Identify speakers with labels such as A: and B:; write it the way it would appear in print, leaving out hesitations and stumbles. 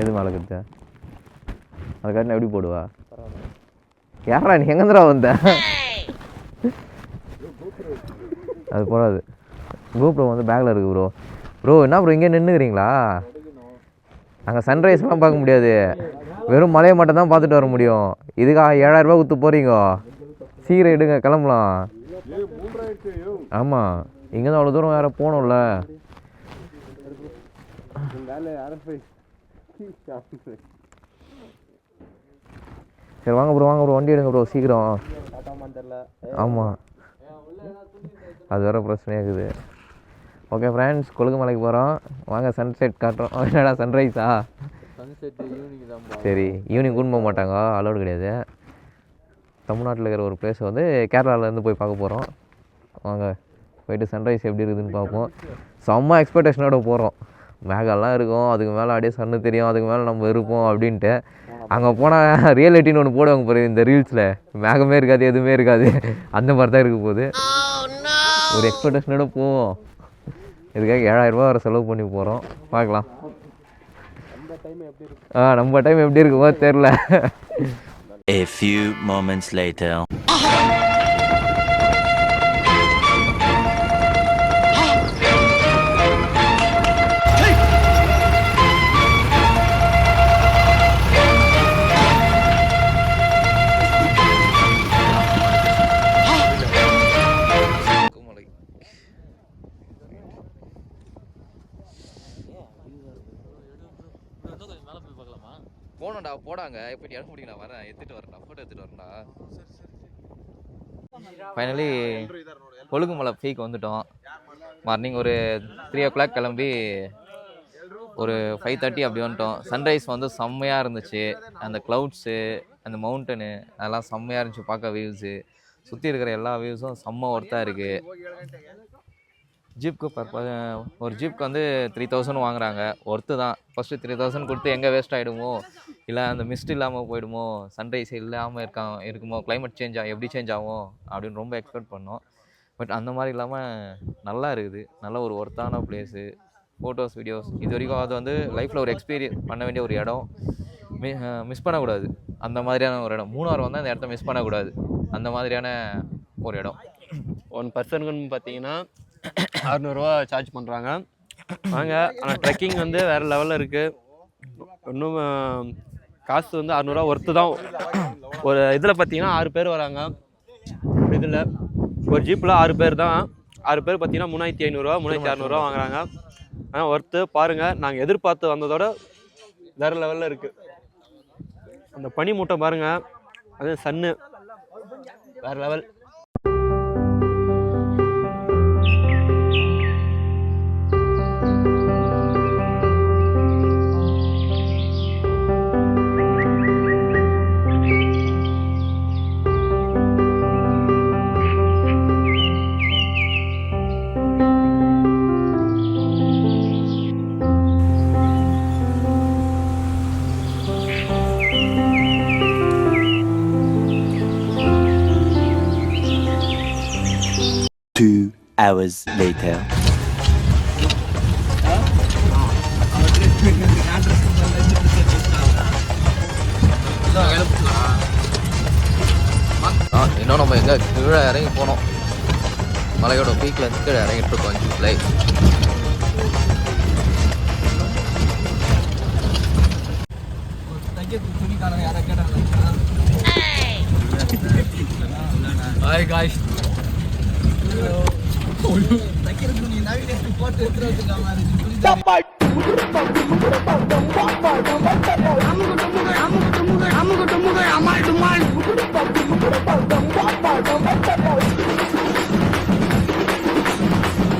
A: எது மேலே கட்ட அதை கட்டின எப்படி போடுவா? யாரா நீ எங்கேருந்துடா வந்த? அது போடாது. கோப்ரோ வந்து பேக்கில் இருக்குது ப்ரோ. ப்ரோ என்ன ப்ரோ இங்கே நின்றுக்கிறீங்களா? அங்கே சன்ரைஸ்லாம் பார்க்க முடியாது, வெறும் மலையை மட்டும் தான் பார்த்துட்டு வர முடியும். இதுக்காக 7000 ரூபா கொடுத்து போகிறீங்க. சீக்கிரம் எடுங்க, கிளம்பலாம். ஆமாம், இங்கேருந்து அவ்வளோ தூரம் வேறு போகணும்ல. சரி வாங்க ப்ரோ, வாங்க ப்ரோ, வண்டி எடுங்க ப்ரோ சீக்கிரம். ஆமாம், அது வேறு பிரச்சனையாக இருக்குது. ஓகே ஃப்ரெண்ட்ஸ், கொழுகு மலைக்கு போகிறோம். வாங்க சன்செட் காட்டுறோம். என்னடா சன்ரைஸா?
B: சன்செட் ஈவினிங் தான்.
A: சரி, ஈவினிங் கூட்டு போக மாட்டாங்க, அலோடு கிடையாது. தமிழ்நாட்டில் இருக்கிற ஒரு பிளேஸ் வந்து கேரளாவிலேருந்து போய் பார்க்க போகிறோம். வாங்க போயிட்டு சன்ரைஸ் எப்படி இருக்குதுன்னு பார்ப்போம். செம்ம எக்ஸ்பெக்டேஷனோட போகிறோம். மேகெல்லாம் இருக்கும், அதுக்கு மேலே அப்படியே சன்னு தெரியும், அதுக்கு மேலே நம்ம இருப்போம் அப்படின்ட்டு. அங்கே போனால் ரியாலிட்டின்னு ஒன்று போடுவாங்க பாரு இந்த ரீல்ஸில், மேகமே இருக்காது, எதுவுமே இருக்காது. அந்த மாதிரி தான் இருக்க போகுது. ஒரு எக்ஸ்பெக்டேஷனோட போவோம். இதுக்காக 7000 ரூபா வர செலவு பண்ணி போகிறோம். பார்க்கலாம் நம்ம டைம் எப்படி இருக்குமோ தெரில.
C: A few moments later.
A: போனோம்டா, போடாங்க. இப்போ இடம் முடிக்க நான் வரேன், எடுத்துகிட்டு வரேன்டா, ஃபோட்டோ எடுத்துகிட்டு வரேன்டா. ஃபைனலி கொழுகுமலை பீக் வந்துட்டோம். மார்னிங் ஒரு 3 o'clock கிளம்பி ஒரு 5:30 அப்படி வந்துட்டோம். சன்ரைஸ் வந்து செம்மையாக இருந்துச்சு. அந்த க்ளவுட்ஸு, அந்த மவுண்டனு, அதெல்லாம் செம்மையாக இருந்துச்சு பார்க்க. வியூஸு சுற்றி இருக்கிற எல்லா வியூஸும் செம்ம ஒர்த்தாக இருக்குது. ஜீப்புக்கு ஒரு ஜீப்புக்கு வந்து 3000 வாங்குறாங்க. ஒர்த்து தான். ஃபஸ்ட்டு 3000 கொடுத்து எங்கே வேஸ்ட் ஆகிடுமோ, இல்லை அந்த மிஸ்ட் இல்லாமல் போயிடுமோ, சன்ரைஸ் இல்லாமல் இருக்குமோ, கிளைமேட் எப்படி சேஞ்ச் ஆகும் அப்படின்னு ரொம்ப எக்ஸ்பெக்ட் பண்ணோம். பட் அந்த மாதிரி இல்லாமல் நல்லா இருக்குது. நல்ல ஒரு ஒர்த்தான பிளேஸு. ஃபோட்டோஸ், வீடியோஸ், இது வரைக்கும் அது வந்து லைஃப்பில் ஒரு எக்ஸ்பீரியன்ஸ் பண்ண வேண்டிய ஒரு இடம். மிஸ் பண்ணக்கூடாது. அந்த மாதிரியான ஒரு இடம். மூணார் வந்து அந்த இடத்த மிஸ் பண்ணக்கூடாது. அந்த மாதிரியான ஒரு இடம்.
B: 1 பர்சனுக்குன்னு பார்த்தீங்கன்னா 600 ரூபா சார்ஜ் பண்ணுறாங்க. வாங்க, ஆனால் ட்ரெக்கிங் வந்து வேறு லெவலில் இருக்குது. இன்னும் காசு வந்து 600 ரூபா ஒர்த்து தான். ஒரு இதில் பார்த்தீங்கன்னா 6 பேர் வராங்க. இதில் ஒரு ஜீப்பில் 6 பேர் தான். 6 பேர் பார்த்தீங்கன்னா 3500 ரூபா 3600 ரூபா வாங்குறாங்க. ஆனால் ஒர்த்து பாருங்கள். நாங்கள் எதிர்பார்த்து வந்ததோட வேறு லெவலில் இருக்குது. அந்த பனி மூட்டை பாருங்கள், அது சன்னு வேறு லெவல்.
C: Hours later.
A: இன்னும் நம்ம எங்கே கீழே இறங்கி போனோம். மலையோட பீக்கில் இருந்து கீழே இறங்கிட்டு இருக்கோம் ஜீப்ல.
B: Hi guys.
D: போட்டு